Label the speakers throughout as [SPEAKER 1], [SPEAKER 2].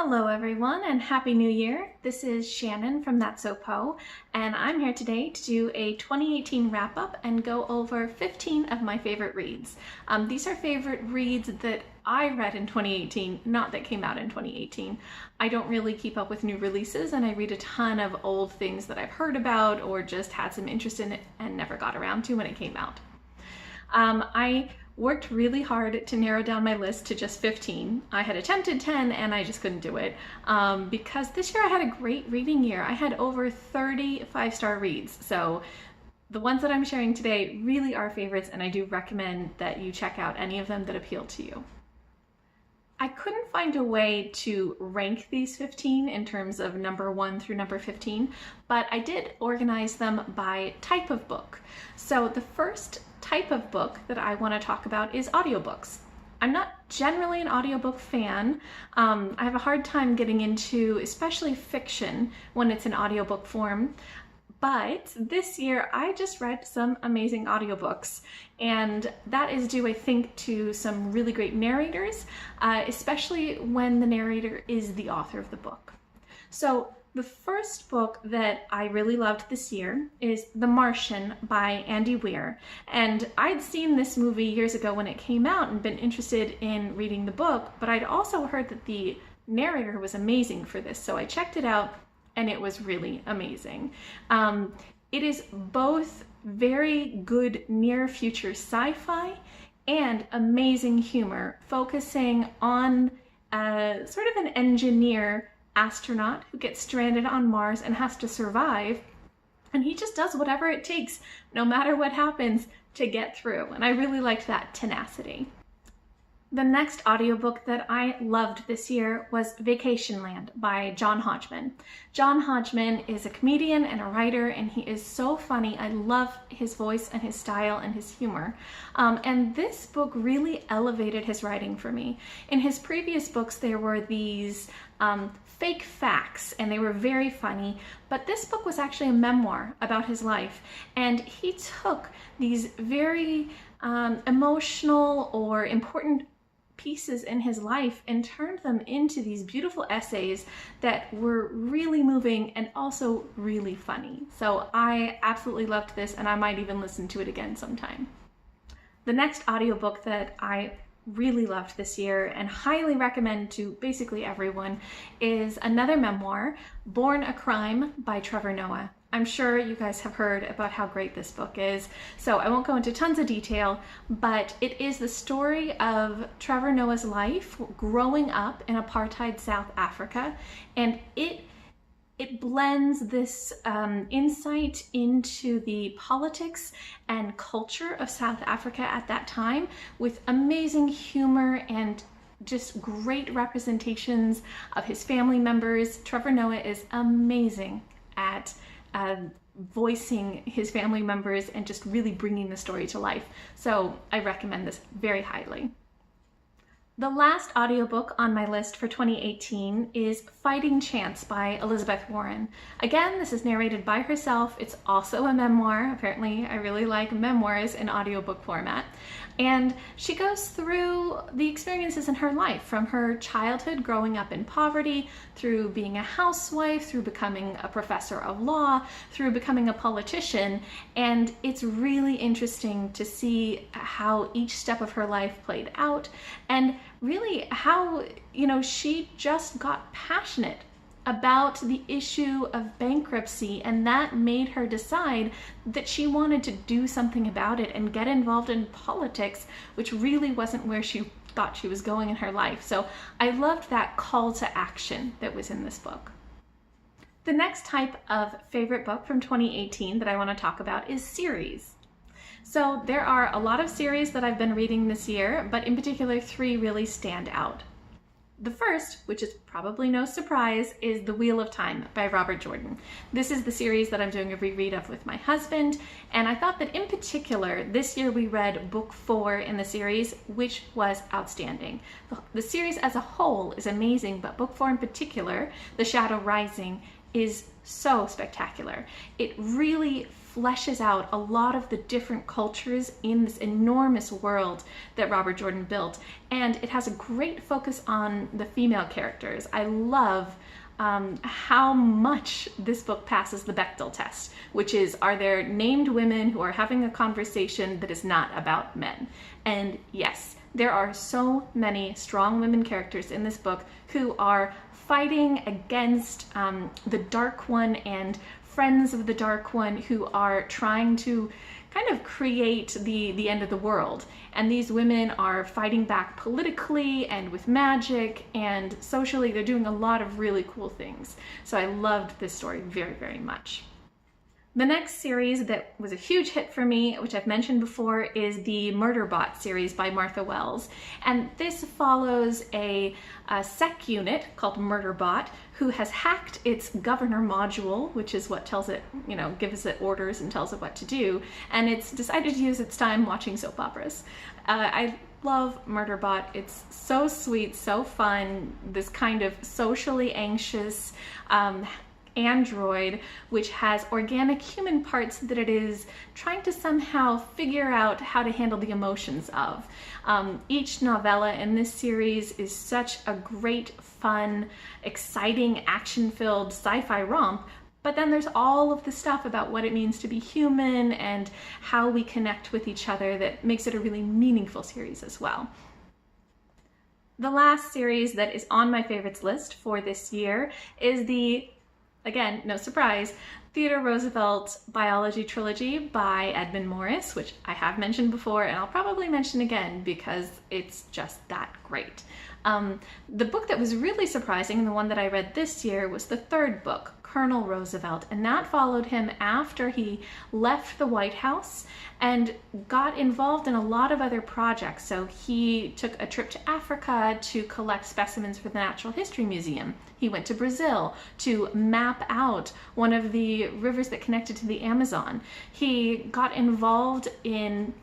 [SPEAKER 1] Hello everyone and Happy New Year. This is Shannon from That's So Po, and I'm here today to do a 2018 wrap-up and go over 15 of my favorite reads. These are favorite reads that I read in 2018, not that came out in 2018. I don't really keep up with new releases, and I read a ton of old things that I've heard about or just had some interest in it and never got around to when it came out. I worked really hard to narrow down my list to just 15. I had attempted 10 and I just couldn't do it because this year I had a great reading year. I had over 30 5-star reads. So the ones that I'm sharing today really are favorites, and I do recommend that you check out any of them that appeal to you. I couldn't find a way to rank these 15 in terms of number 1 through number 15, but I did organize them by type of book. So the first type of book that I want to talk about is audiobooks. I'm not generally an audiobook fan. I have a hard time getting into especially fiction when it's in audiobook form. But this year I just read some amazing audiobooks, and that is due, I think, to some really great narrators, especially when the narrator is the author of the book. So the first book that I really loved this year is The Martian by Andy Weir. And I'd seen this movie years ago when it came out and been interested in reading the book, but I'd also heard that the narrator was amazing for this. So I checked it out and it was really amazing. It is both very good near future sci-fi and amazing humor, focusing on sort of an engineer astronaut who gets stranded on Mars and has to survive, and he just does whatever it takes, no matter what happens, to get through. And I really liked that tenacity. The next audiobook that I loved this year was Vacationland by John Hodgman. John Hodgman is a comedian and a writer, and he is so funny. I love his voice and his style and his humor. And this book really elevated his writing for me. In his previous books, there were these fake facts, and they were very funny, but this book was actually a memoir about his life, and he took these very emotional or important pieces in his life and turned them into these beautiful essays that were really moving and also really funny. So I absolutely loved this, and I might even listen to it again sometime. The next audiobook that I really loved this year and highly recommend to basically everyone is another memoir, Born a Crime by Trevor Noah. I'm sure you guys have heard about how great this book is, so I won't go into tons of detail, but it is the story of Trevor Noah's life growing up in apartheid South Africa, and it blends this insight into the politics and culture of South Africa at that time with amazing humor and just great representations of his family members. Trevor Noah is amazing at voicing his family members and just really bringing the story to life. So I recommend this very highly. The last audiobook on my list for 2018 is Fighting Chance by Elizabeth Warren. Again, this is narrated by herself. It's also a memoir. Apparently, I really like memoirs in audiobook format. And she goes through the experiences in her life, from her childhood growing up in poverty, through being a housewife, through becoming a professor of law, through becoming a politician. And it's really interesting to see how each step of her life played out, and really how, she just got passionate about the issue of bankruptcy, and that made her decide that she wanted to do something about it and get involved in politics, which really wasn't where she thought she was going in her life. So I loved that call to action that was in this book. The next type of favorite book from 2018 that I want to talk about is series. So there are a lot of series that I've been reading this year, but in particular 3 really stand out. The first, which is probably no surprise, is The Wheel of Time by Robert Jordan. This is the series that I'm doing a reread of with my husband, and I thought that in particular, this year we read book 4 in the series, which was outstanding. The series as a whole is amazing, but book 4 in particular, The Shadow Rising, is so spectacular. It really fleshes out a lot of the different cultures in this enormous world that Robert Jordan built. And it has a great focus on the female characters. I love how much this book passes the Bechdel test, which is, are there named women who are having a conversation that is not about men? And yes, there are so many strong women characters in this book who are fighting against the Dark One and friends of the Dark One who are trying to kind of create the end of the world. And these women are fighting back politically and with magic and socially. They're doing a lot of really cool things. So I loved this story very, very much. The next series that was a huge hit for me, which I've mentioned before, is the Murderbot series by Martha Wells. And this follows a sec unit called Murderbot who has hacked its governor module, which is what tells it, gives it orders and tells it what to do. And it's decided to use its time watching soap operas. I love Murderbot. It's so sweet, so fun, this kind of socially anxious android which has organic human parts that it is trying to somehow figure out how to handle the emotions of. Each novella in this series is such a great, fun, exciting, action-filled sci-fi romp, but then there's all of the stuff about what it means to be human and how we connect with each other that makes it a really meaningful series as well. The last series that is on my favorites list for this year is the, again, no surprise, Theodore Roosevelt Biology Trilogy by Edmund Morris, which I have mentioned before and I'll probably mention again because it's just that great. The book that was really surprising, and the one that I read this year, was the third book, Colonel Roosevelt, and that followed him after he left the White House and got involved in a lot of other projects. So he took a trip to Africa to collect specimens for the Natural History Museum. He went to Brazil to map out one of the rivers that connected to the Amazon. He got involved in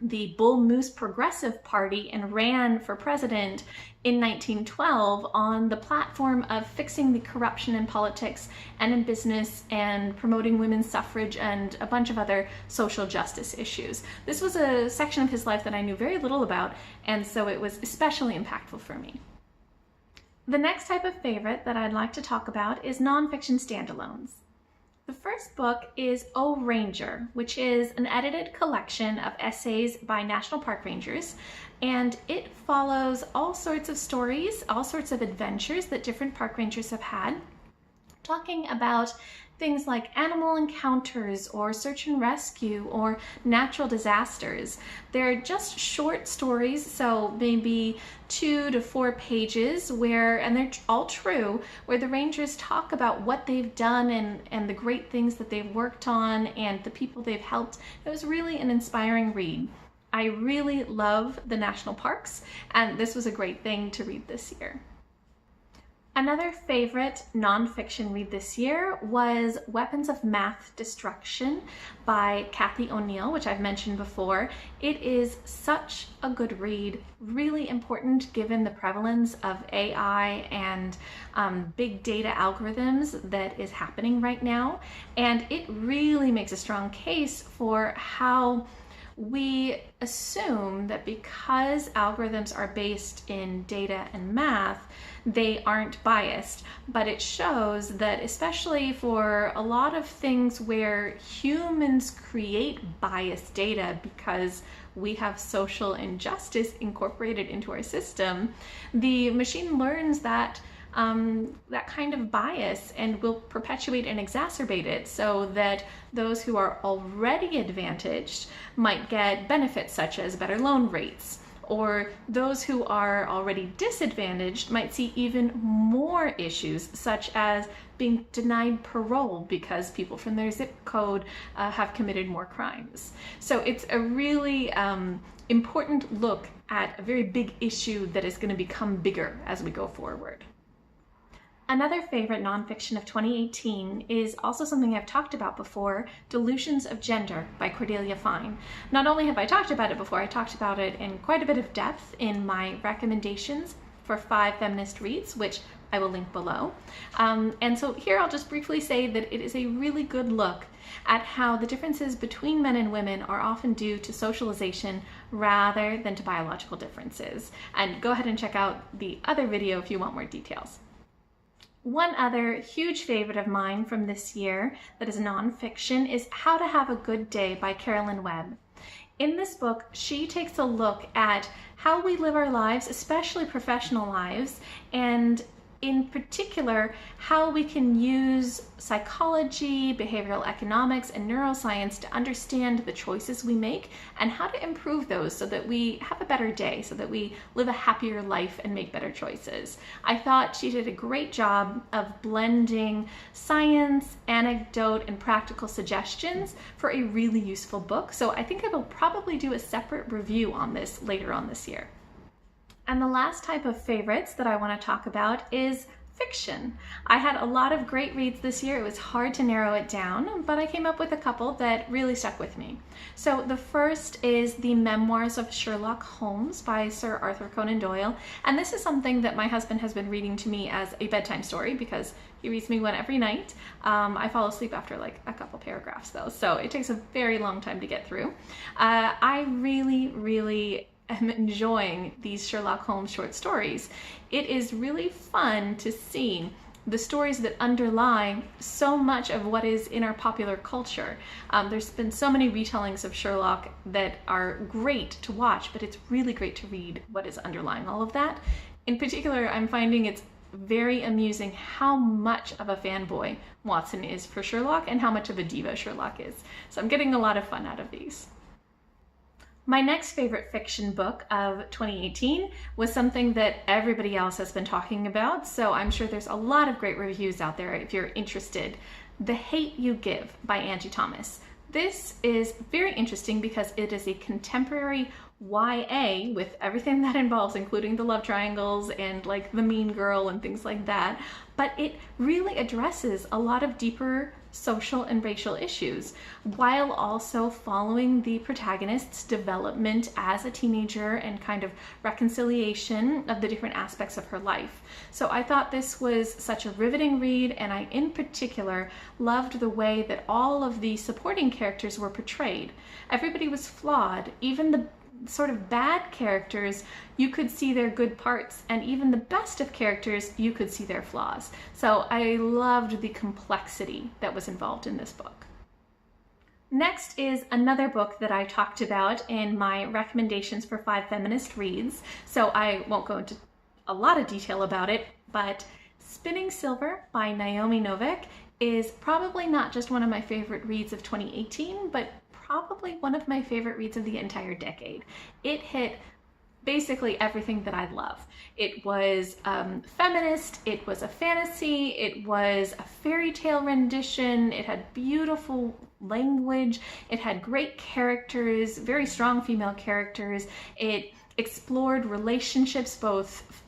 [SPEAKER 1] the Bull Moose Progressive Party and ran for president in 1912 on the platform of fixing the corruption in politics and in business and promoting women's suffrage and a bunch of other social justice issues. This was a section of his life that I knew very little about, and so it was especially impactful for me. The next type of favorite that I'd like to talk about is nonfiction standalones. The first book is O Ranger, which is an edited collection of essays by National Park Rangers, and it follows all sorts of stories, all sorts of adventures that different park rangers have had, talking about things like animal encounters or search and rescue or natural disasters. They're just short stories, so maybe 2 to 4 pages and they're all true, where the Rangers talk about what they've done and the great things that they've worked on and the people they've helped. It was really an inspiring read. I really love the national parks, and this was a great thing to read this year. Another favorite nonfiction read this year was Weapons of Math Destruction by Kathy O'Neill, which I've mentioned before. It is such a good read, really important given the prevalence of AI and big data algorithms that is happening right now. And it really makes a strong case for how we assume that because algorithms are based in data and math, they aren't biased, but it shows that especially for a lot of things where humans create biased data because we have social injustice incorporated into our system, the machine learns that kind of bias and will perpetuate and exacerbate it so that those who are already advantaged might get benefits such as better loan rates, or those who are already disadvantaged might see even more issues such as being denied parole because people from their zip code have committed more crimes. So it's a really important look at a very big issue that is going to become bigger as we go forward. Another favorite nonfiction of 2018 is also something I've talked about before, Delusions of Gender by Cordelia Fine. Not only have I talked about it before, I talked about it in quite a bit of depth in my recommendations for 5 feminist reads, which I will link below. And so here I'll just briefly say that it is a really good look at how the differences between men and women are often due to socialization rather than to biological differences. And go ahead and check out the other video if you want more details. One other huge favorite of mine from this year that is nonfiction is How to Have a Good Day by Carolyn Webb. In this book, she takes a look at how we live our lives, especially professional lives, and in particular, how we can use psychology, behavioral economics, and neuroscience to understand the choices we make and how to improve those so that we have a better day, so that we live a happier life and make better choices. I thought she did a great job of blending science, anecdote, and practical suggestions for a really useful book. So I think I will probably do a separate review on this later on this year. And the last type of favorites that I want to talk about is fiction. I had a lot of great reads this year. It was hard to narrow it down, but I came up with a couple that really stuck with me. So the first is The Memoirs of Sherlock Holmes by Sir Arthur Conan Doyle. And this is something that my husband has been reading to me as a bedtime story because he reads me one every night. I fall asleep after like a couple paragraphs though, so it takes a very long time to get through. I really am enjoying these Sherlock Holmes short stories. It is really fun to see the stories that underlie so much of what is in our popular culture. There's been so many retellings of Sherlock that are great to watch, but it's really great to read what is underlying all of that. In particular, I'm finding it's very amusing how much of a fanboy Watson is for Sherlock and how much of a diva Sherlock is. So I'm getting a lot of fun out of these. My next favorite fiction book of 2018 was something that everybody else has been talking about, so I'm sure there's a lot of great reviews out there if you're interested. The Hate You Give by Angie Thomas. This is very interesting because it is a contemporary YA with everything that involves, including the love triangles and like the mean girl and things like that, but it really addresses a lot of deeper social and racial issues while also following the protagonist's development as a teenager and kind of reconciliation of the different aspects of her life. So I thought this was such a riveting read, and I in particular loved the way that all of the supporting characters were portrayed. Everybody was flawed. Even the sort of bad characters, you could see their good parts, and even the best of characters, you could see their flaws. So I loved the complexity that was involved in this book. Next is another book that I talked about in my recommendations for 5 feminist reads, so I won't go into a lot of detail about it, but Spinning Silver by Naomi Novik is probably not just one of my favorite reads of 2018, but probably one of my favorite reads of the entire decade. It hit basically everything that I love. It was feminist, it was a fantasy, it was a fairy tale rendition, it had beautiful language, it had great characters, very strong female characters. It explored relationships, both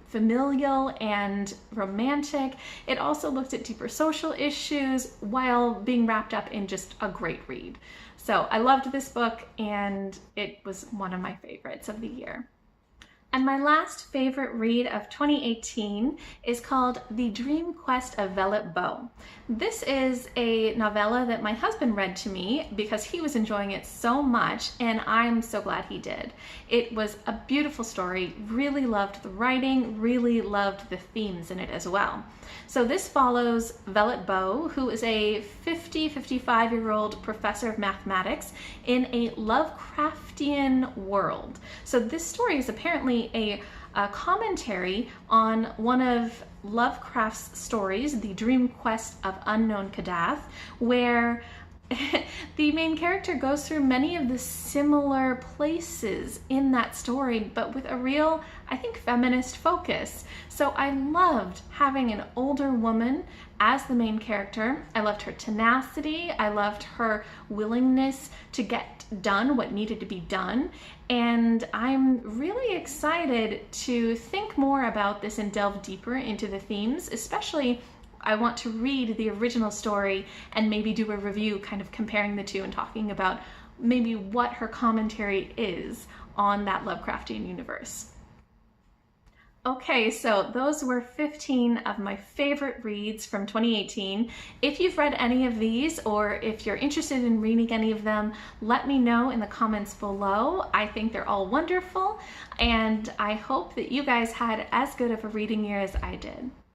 [SPEAKER 1] familial and romantic. It also looked at deeper social issues while being wrapped up in just a great read. So I loved this book, and it was one of my favorites of the year. And my last favorite read of 2018 is called The Dream Quest of Velvet Bow. This is a novella that my husband read to me because he was enjoying it so much, and I'm so glad he did. It was a beautiful story, really loved the writing, really loved the themes in it as well. So this follows Velvet Bow, who is a 55-year-old professor of mathematics in a Lovecraftian world. So this story is apparently a commentary on one of Lovecraft's stories, The Dream Quest of Unknown Kadath, where the main character goes through many of the similar places in that story, but with a real, I think, feminist focus. So I loved having an older woman as the main character. I loved her tenacity. I loved her willingness to get done what needed to be done. And I'm really excited to think more about this and delve deeper into the themes, especially I want to read the original story and maybe do a review kind of comparing the two and talking about maybe what her commentary is on that Lovecraftian universe. Okay, so those were 15 of my favorite reads from 2018. If you've read any of these, or if you're interested in reading any of them, let me know in the comments below. I think they're all wonderful, and I hope that you guys had as good of a reading year as I did.